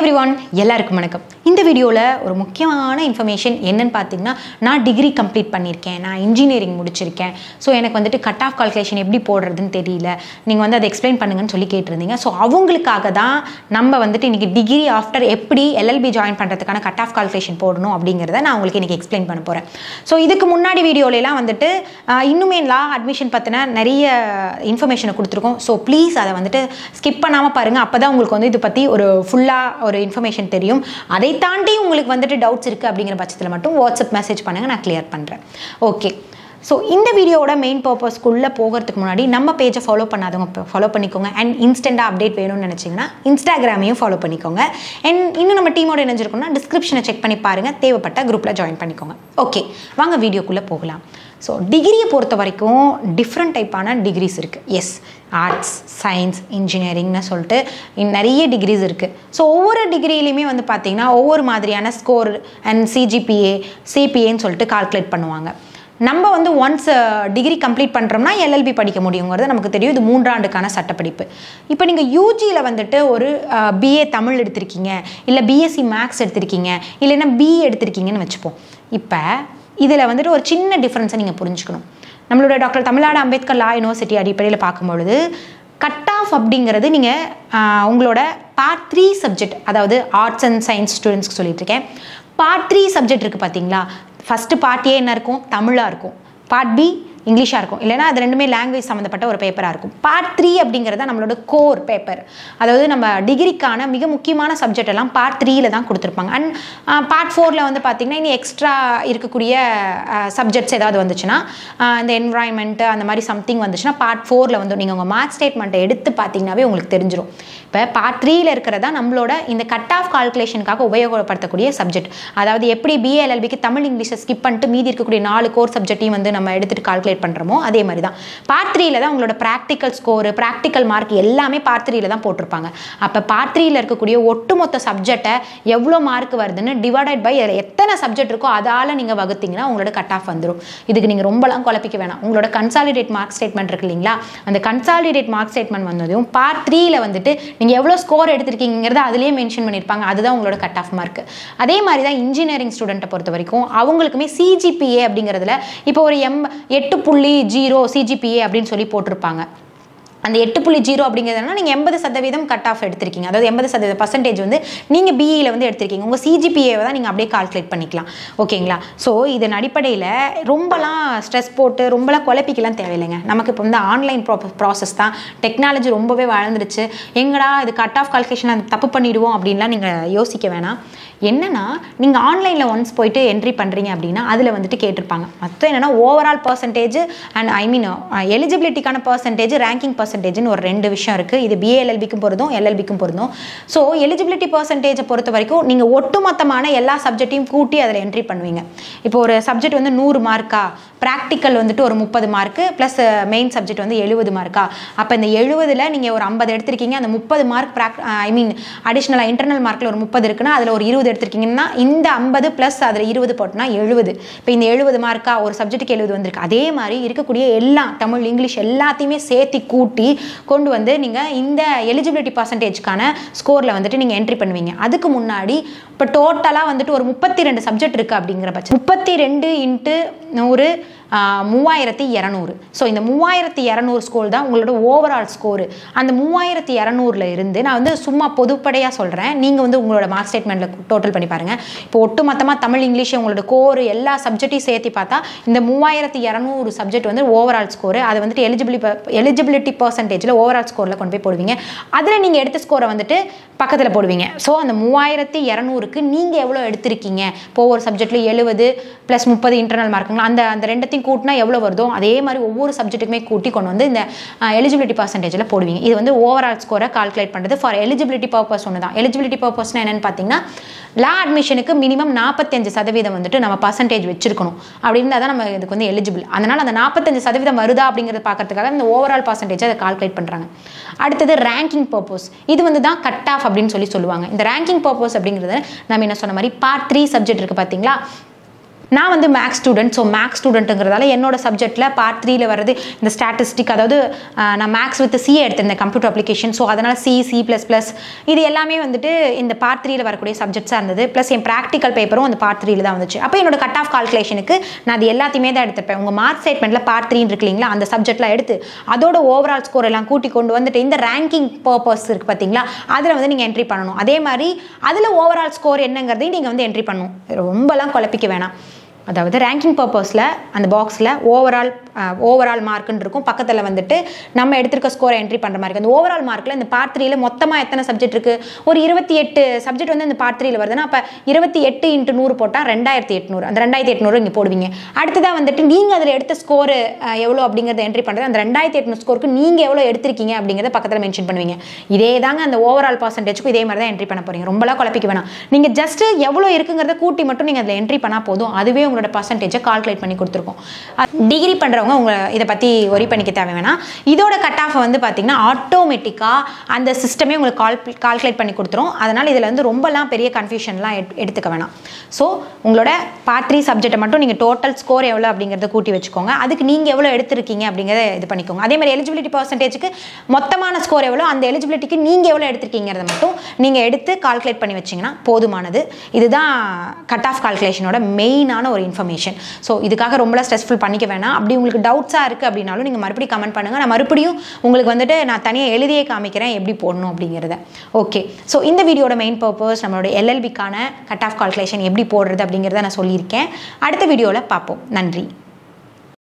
everyone, எல்லாருக்கும் வணக்கம். இந்த வீடியோல ஒரு முக்கியமான இன்ஃபர்மேஷன் என்னன்னு பாத்தீங்கன்னா நான் டிகிரி கம்ப்ளீட் பண்ணிருக்கேன். நான் இன்ஜினியரிங் முடிச்சிருக்கேன். சோ எனக்கு வந்துட்டு கட் ஆஃப் கால்குலேஷன் எப்படி போடுறதுன்னு தெரியல. நீங்க வந்து அதை எக்ஸ்பிளைன் பண்ணுங்கன்னு சொல்லி கேட்டிருந்தீங்க. சோ அவங்களுக்காக தான் நம்ம வந்துட்டு இன்னைக்கு டிகிரி ஆஃப்டர் எப்படி LLB ஜாயின் பண்றதுக்கான கட் ஆஃப் கால்குலேஷன் போடணும் அப்படிங்கறத நான் உங்களுக்கு இன்னைக்கு எக்ஸ்பிளைன் பண்ண போறேன். சோ இதுக்கு முன்னாடி வீடியோல எல்லாம் வந்துட்டு இன்னுமே லா அட்மிஷன் பத்தின நிறைய இன்ஃபர்மேஷனை கொடுத்திருக்கோம். சோ ப்ளீஸ் அதை வந்துட்டு ஸ்கிப் பண்ணாம பாருங்க. அப்பதான் உங்களுக்கு வந்து இது பத்தி ஒரு ஃபுல்லா ஒரு இன்ஃபர்மேஷன் தெரியும். அதை தாண்டி உங்களுக்கு வந்துட்டு டவுட்ஸ் இருக்கு அப்படிங்கிற பட்சத்தில் மட்டும் வாட்ஸ்அப் மெசேஜ் பண்ணுங்க, நான் கிளியர் பண்றேன். ஓகே, ஸோ இந்த வீடியோட மெயின் பர்பஸ்க்குள்ளே போகிறதுக்கு முன்னாடி நம்ம பேஜை ஃபாலோ பண்ணாதவங்க ஃபாலோ பண்ணிக்கோங்க. அண்ட் இன்ஸ்டண்ட்டாக அப்டேட் வேணும்னு நினச்சிங்கன்னா இன்ஸ்டாகிராமையும் ஃபாலோ பண்ணிக்கோங்க. அண்ட் இன்னும் நம்ம டீமோட இணைஞ்சிருக்கோம்னா டிஸ்கிரிப்ஷனை செக் பண்ணி பாருங்கள், தேவைப்பட்ட குரூப்பில் ஜாயின் பண்ணிக்கோங்க. ஓகே, வாங்க வீடியோக்குள்ளே போகலாம். ஸோ டிகிரியை பொறுத்த வரைக்கும் டிஃப்ரெண்ட் டைப்பான டிகிரிஸ் இருக்குது. எஸ், ஆர்ட்ஸ், சயின்ஸ், இன்ஜினியரிங்னு சொல்லிட்டு நிறைய டிகிரிஸ் இருக்குது. ஸோ ஒவ்வொரு டிகிரிலையுமே வந்து பார்த்திங்கன்னா ஒவ்வொரு மாதிரியான ஸ்கோர் அண்ட் சிபிஏன்னு சொல்லிட்டு கால்குலேட் பண்ணுவாங்க. நம்ம வந்து ஒன்ஸ் டிகிரி கம்ப்ளீட் பண்ணுறோம்னா LLB படிக்க முடியுங்கிறது நமக்கு தெரியும். இது 3 ஆண்டுக்கான சட்டப்படிப்பு. இப்போ நீங்கள் யூஜியில் வந்துட்டு ஒரு BA தமிழ் எடுத்திருக்கீங்க, இல்லை BSc மேக்ஸ் எடுத்திருக்கீங்க, இல்லைன்னா BE எடுத்திருக்கீங்கன்னு வச்சுப்போம். இப்போ இதில் வந்துட்டு ஒரு சின்ன டிஃப்ரென்ஸை நீங்கள் புரிஞ்சுக்கணும். நம்மளோட டாக்டர் தமிழ்நாடு அம்பேத்கர் லா யூனிவர்சிட்டி அடிப்படையில் பார்க்கும்பொழுது கட் ஆஃப் அப்படிங்கிறது நீங்கள் உங்களோட பார்ட் 3 சப்ஜெக்ட், அதாவது ஆர்ட்ஸ் அண்ட் சயின்ஸ் ஸ்டூடெண்ட்ஸ்க்கு சொல்லிட்டு இருக்கேன். பார்ட் 3 சப்ஜெக்ட் இருக்குது பார்த்தீங்களா, ஃபஸ்ட்டு பார்ட் A என்ன இருக்கும், தமிழாக இருக்கும். பார்ட் B இங்கிலீஷாக இருக்கும், இல்லைனா அது ரெண்டுமே லாங்குவேஜ் சம்மந்தப்பட்ட ஒரு பேப்பராக இருக்கும். பார்ட் 3 அப்படிங்கிறத நம்மளோட கோர் பேப்பர், அதாவது நம்ம டிகிரிக்கான மிக முக்கியமான சப்ஜெக்ட் எல்லாம் பார்ட் 3ல தான் கொடுத்துருப்பாங்க. அண்ட் பார்ட் 4ல் வந்து பார்த்திங்கன்னா இனி எக்ஸ்ட்ரா இருக்கக்கூடிய சப்ஜெக்ட்ஸ் ஏதாவது வந்துச்சுன்னா, இந்த என்வரான்மெண்ட்டு அந்த மாதிரி சம்திங் வந்துச்சுன்னா பார்ட் 4ல் வந்து நீங்கள் உங்கள் மார்க் ஸ்டேட்மெண்ட்டை எடுத்து பார்த்தீங்கன்னாவே உங்களுக்கு தெரிஞ்சிடும். இப்போ பார்ட் 3ல இருக்கிறதா நம்மளோட இந்த கட் ஆஃப் கால்குலேஷனுக்காக உபயோகப்படுத்தக்கூடிய சப்ஜெக்ட். அதாவது எப்படி BA LLBக்கு தமிழ் இங்கிலீஷை ஸ்கிப் பண்ணிட்டு மீதி இருக்கக்கூடிய 4 கோர் சப்ஜெக்டையும் வந்து நம்ம எடுத்துகிட்டு கால்குலேட் பண்ணுறோமோ அதே மாதிரி தான் பார்ட் 3ல தான் உங்களோட ப்ராக்டிக்கல் ஸ்கோர், ப்ராக்டிக்கல் மார்க் எல்லாமே பார்ட் 3ல தான் போட்டிருப்பாங்க. அப்போ பார்ட் 3ல இருக்கக்கூடிய ஒட்டுமொத்த சப்ஜெக்டை எவ்வளோ மார்க் வருதுன்னு டிவைடட் பை எத்தனை சப்ஜெக்ட் இருக்கோ அதால் நீங்கள் வகுத்தீங்கன்னா உங்களோட கட் ஆஃப் வந்துடும். இதுக்கு நீங்கள் ரொம்பலாம் குழப்பிக்க வேணாம். உங்களோட கன்சாலிடேட் மார்க் ஸ்டேட்மெண்ட் இருக்கு இல்லைங்களா, அந்த கன்சாலிடேட் மார்க் ஸ்டேட்மெண்ட் வந்ததும் பார்ட் 3ல வந்துட்டு நீங்கள் எவ்வளோ ஸ்கோர் எடுத்திருக்கீங்கிறத அதுலேயே மென்ஷன் பண்ணியிருப்பாங்க. அதுதான் உங்களோட கட் ஆஃப் மார்க். அதே மாதிரி தான் இன்ஜினியரிங் ஸ்டூடெண்ட்டை பொறுத்த வரைக்கும் அவங்களுக்குமே CGPA அப்படிங்கிறதுல இப்போ ஒரு 8.0 CGPA அப்படின்னு சொல்லி போட்டிருப்பாங்க. அந்த 8.0 அப்படிங்கிறதுனா நீங்கள் 80% கட் ஆஃப் எடுத்திருக்கீங்க, அதாவது 80% வந்து நீங்கள் BEயில் வந்து எடுத்திருக்கீங்க. உங்கள் CGPAவை தான் நீங்கள் அப்படியே கால்குலேட் பண்ணிக்கலாம். ஓகேங்களா? ஸோ இதன் அடிப்படையில் ரொம்பலாம் ஸ்ட்ரெஸ் போட்டு ரொம்பலாம் குழப்பிக்கலாம் தேவையில்லைங்க. நமக்கு இப்போ வந்து ஆன்லைன் ப்ராசஸ் தான், டெக்னாலஜி ரொம்பவே வளர்ந்துருச்சு. எங்கடா இது கட் ஆஃப் கால்குலேஷன் தப்பு பண்ணிவிடுவோம் அப்படின்லாம் நீங்கள் யோசிக்க வேணாம். என்னன்னா நீங்கள் ஆன்லைனில் ஒன்ஸ் போயிட்டு என்ட்ரி பண்ணுறீங்க அப்படின்னா அதில் வந்துட்டு கேட்டிருப்பாங்க. மொத்தம் என்னென்னா ஓவரால் பர்சன்டேஜ் அண்ட் எலிஜிபிலிட்டிக்கான பர்சன்டேஜ், ரேங்கிங் பர்சன்டேஜ்னு ஒரு 2 விஷயம் இருக்குது. இது BA LLBக்கும் பொருந்தும், LLBக்கும் பொருந்தும். ஸோ எலிஜிபிலிட்டி பர்சன்டேஜை பொறுத்த வரைக்கும் நீங்கள் ஒட்டுமொத்தமான எல்லா சப்ஜெக்டையும் கூட்டி அதில் என்ட்ரி பண்ணுவீங்க. இப்போ ஒரு சப்ஜெக்ட் வந்து 100 மார்க்கா, ப்ராக்டிக்கல் வந்துட்டு ஒரு 30 மார்க்கு ப்ளஸ் மெயின் சப்ஜெக்ட் வந்து 70 மார்க்கா. அப்போ இந்த 70ல் நீங்கள் ஒரு 50 எடுத்திருக்கீங்க, அந்த 30 மார்க் அடிஷ்னலாக இன்டர்னல் மார்க்கில் ஒரு 30 இருக்குன்னா அதில் ஒரு 20 எடுத்திருக்கீங்கன்னா இந்த 50 ப்ளஸ் அதில் 20 போட்டோன்னா 70. இப்போ இந்த 70 மார்க்கா, ஒரு சப்ஜெக்ட்டுக்கு 70 வந்திருக்கு. அதே மாதிரி இருக்கக்கூடிய எல்லா தமிழ், இங்கிலீஷ் எல்லாத்தையுமே சேர்த்து கூட்டி கொண்டு வந்து நீங்கள் இந்த எலிஜிபிலிட்டி பர்சன்டேஜ்க்கான ஸ்கோரில் வந்துட்டு நீங்கள் என்ட்ரி பண்ணுவீங்க. அதுக்கு முன்னாடி இப்போ டோட்டலாக வந்துட்டு ஒரு 32 சப்ஜெக்ட் இருக்குது அப்படிங்கிற பட்சம் 32 × 100 3200. ஸோ இந்த 3200 ஸ்கோர் தான் உங்களோட ஓவரால் ஸ்கோரு. அந்த 3200ல் இருந்து நான் வந்து சும்மா பொதுப்படையாக சொல்கிறேன், நீங்கள் வந்து உங்களோட மார்க் ஸ்டேட்மெண்ட்டில் டோட்டல் பண்ணி பாருங்கள். இப்போ ஒட்டுமொத்தமாக தமிழ், இங்கிலீஷ் உங்களோட கோர் எல்லா சப்ஜெக்டையும் சேர்த்து பார்த்தா இந்த 3200 சப்ஜெக்ட் வந்து ஓவரால் ஸ்கோரு. அதை வந்துட்டு எலிஜிபிலிட்டி பர்சன்டேஜில் ஓவரால் ஸ்கோரில் கொண்டு போய் போடுவீங்க. அதில் நீங்கள் எடுத்த ஸ்கோரை வந்துட்டு பக்கத்தில் போடுவீங்க. ஸோ அந்த 3200க்கு நீங்கள் எவ்வளோ எடுத்திருக்கீங்க, இப்போ ஒவ்வொரு சப்ஜெக்ட்லையும் 70 + 30 இன்டர்னல் மார்க்குங்களா, அந்த ரெண்டத்தையும் கூட்டினா எவ்வளோ வருதோ அதே மாதிரி ஒவ்வொரு சப்ஜெக்ட்டுக்குமே கூட்டி கொண்டு வந்து இந்த எலிஜிபிலிட்டி பர்சன்டேஜில் போடுவீங்க. இது வந்து ஓவரால் ஸ்கோரை கால்குலேட் பண்ணுறது ஃபார் எலிஜிபிலிட்டி பர்பஸ் ஒன்று தான். எலிஜிபிலிட்டி பர்பஸ்னா என்னென்னு பார்த்தீங்கன்னா, லா அட்மிஷனுக்கு மினிமம் 45% வந்துட்டு நம்ம பர்சன்டேஜ் வச்சிருக்கணும். அப்படி இருந்தால் தான் நம்ம இதுக்கு வந்து எலிஜிபிள். அதனால் அந்த 45% வருதா அப்படிங்கிறத பார்க்கறதுக்காக இந்த ஓவரால் பர்சன்டேஜை அதை கால்குலேட் பண்ணுறாங்க. அடுத்தது ரேங்கிங் பர்பஸ். இது வந்து தான் கட் ஆஃப் அப்படின்னு சொல்லுவாங்க. இந்த ரேங்கிங் பர்பஸ் அப்படிங்கிறது நம்ம என்ன சொன்ன மாதிரி பார்ட் 3 சப்ஜெக்ட் இருக்குது பார்த்தீங்களா, நான் வந்து மேக்ஸ் ஸ்டூடெண்ட். ஸோ மேக்ஸ் ஸ்டூடெண்ட்டுங்கிறதால என்னோட சப்ஜெக்டில் பார்ட் 3ல வர்றது இந்த ஸ்டாட்டிஸ்டிக், அதாவது நான் மேக்ஸ் வித் சி எடுத்திருந்தேன், கம்ப்யூட்டர் அப்ளிகேஷன். ஸோ அதனால் C++, இது எல்லாமே வந்துட்டு இந்த பார்ட் 3ல வரக்கூடிய சப்ஜெக்ட்ஸாக இருந்தது. ப்ளஸ் என் ப்ராக்டிக்கல் பேப்பரும் அந்த பார்ட் 3ல தான் வந்துச்சு. அப்போ என்னோட கட் ஆஃப் கால்குலேஷனுக்கு நான் அது எல்லாத்தையுமே தான் எடுத்துப்பேன். உங்கள் மார்க் ஸ்டேட்மெண்ட்டில் பார்ட் 3 இருக்கு இல்லைங்களா, அந்த சப்ஜெக்ட்லாம் எடுத்து அதோட ஓவரால் ஸ்கோர் எல்லாம் கூட்டி கொண்டு வந்துட்டு இந்த ரேங்கிங் பர்பஸ் இருக்குது பார்த்தீங்களா, அதில் வந்து நீங்கள் என்ட்ரி பண்ணணும். அதே மாதிரி அதில் ஓவரால் ஸ்கோர் என்னங்கிறதையும் நீங்கள் வந்து என்ட்ரி பண்ணணும். ரொம்பலாம் குழப்பிக்க வேணாம். அதாவது ரேங்கிங் பர்பஸில் அந்த பாக்ஸில் ஓவரால் மார்க்குன்னு இருக்கும். பக்கத்தில் வந்துட்டு நம்ம எடுத்திருக்க ஸ்கோரை என்ட்ரி பண்ணுற மாதிரி இருக்கும். அந்த ஓவரால் மார்க்கில் இந்த பார்ட் 3ல மொத்தமாக எத்தனை சப்ஜெக்ட் இருக்குது, ஒரு 28 சப்ஜெக்ட் வந்து இந்த பார்ட் 3ல வருதுன்னா அப்போ 28 × 100 போட்டால் 2800. அந்த 2800 இங்கே போடுவீங்க. அடுத்ததாக வந்துட்டு நீங்கள் அதில் எடுத்த ஸ்கோரு எவ்வளோ அப்படிங்கிறத என்ட்ரி பண்ணுறது. அந்த 2800 ஸ்கோருக்கு நீங்கள் எவ்வளோ எடுத்திருக்கீங்க அப்படிங்கிறத பக்கத்தில் மென்ஷன் பண்ணுவீங்க. இதே தாங்க அந்த ஓவரால் பர்சன்டேஜுக்கும் இதே மாதிரி தான் என்ட்ரி பண்ண போகிறீங்க. ரொம்பலாம் குழப்பிக்க வேணாம். நீங்கள் ஜஸ்ட்டு எவ்வளோ இருக்குங்கிறத கூட்டி மட்டும் நீங்கள் அதில் என்ட்ரி பண்ணால் போதும். அதுவே உங்களோட பர்சன்டேஜை கால்குலேட் பண்ணி கொடுத்துருக்கோம். டிகிரி பண்ணுறவங்க உங்களை இதை பற்றி ஒரி பண்ணிக்க தேவை வேணாம். இதோட கட் ஆஃப் வந்து பார்த்தீங்கன்னா ஆட்டோமேட்டிக்காக அந்த சிஸ்டமே உங்களுக்கு கால்குலேட் பண்ணி கொடுத்துரும். அதனால் இதில் வந்து ரொம்பலாம் பெரிய கன்ஃபியூஷன்லாம் எடுத்துக்க வேணாம். ஸோ உங்களோட பார்ட் 3 சப்ஜெக்டை மட்டும் நீங்கள் டோட்டல் ஸ்கோர் எவ்வளோ அப்படிங்கிறத கூட்டி வச்சுக்கோங்க. அதுக்கு நீங்கள் எவ்வளோ எடுத்திருக்கீங்க அப்படிங்கிறத இது பண்ணிக்கோங்க. அதே மாதிரி எலிஜிபிலிட்டி பர்சன்டேஜுக்கு மொத்தமான ஸ்கோர் எவ்வளோ, அந்த எலிஜிபிலிட்டிக்கு நீங்கள் எவ்வளோ எடுத்திருக்கீங்கிறத மட்டும் நீங்கள் எடுத்து கால்குலேட் பண்ணி வச்சிங்கன்னா போதுமானது. இதுதான் கட் ஆஃப் கால்குலேஷனோட மெயினான ஒரு இன்ஃபர்மேஷன். ஸோ இதுக்காக ரொம்ப ஸ்ட்ரெஸ்ஃபுல் பண்ணிக்க வேணாம். அப்படி உங்களுக்கு டவுட்ஸாக இருக்குது அப்படின்னாலும் நீங்கள் மறுபடியும் கமெண்ட் பண்ணுங்கள். நான் மறுபடியும் உங்களுக்கு வந்துட்டு நான் தனியாக எழுதியே காமிக்கிறேன் எப்படி போடணும் அப்படிங்கிறத. ஓகே, ஸோ இந்த வீடியோட மெயின் பர்பஸ் நம்மளோட LLBக்கான கட் ஆஃப் கால்குலேஷன் எப்படி போடுறது அப்படிங்கிறத நான் சொல்லியிருக்கேன். அடுத்த வீடியோவில் பார்ப்போம். நன்றி.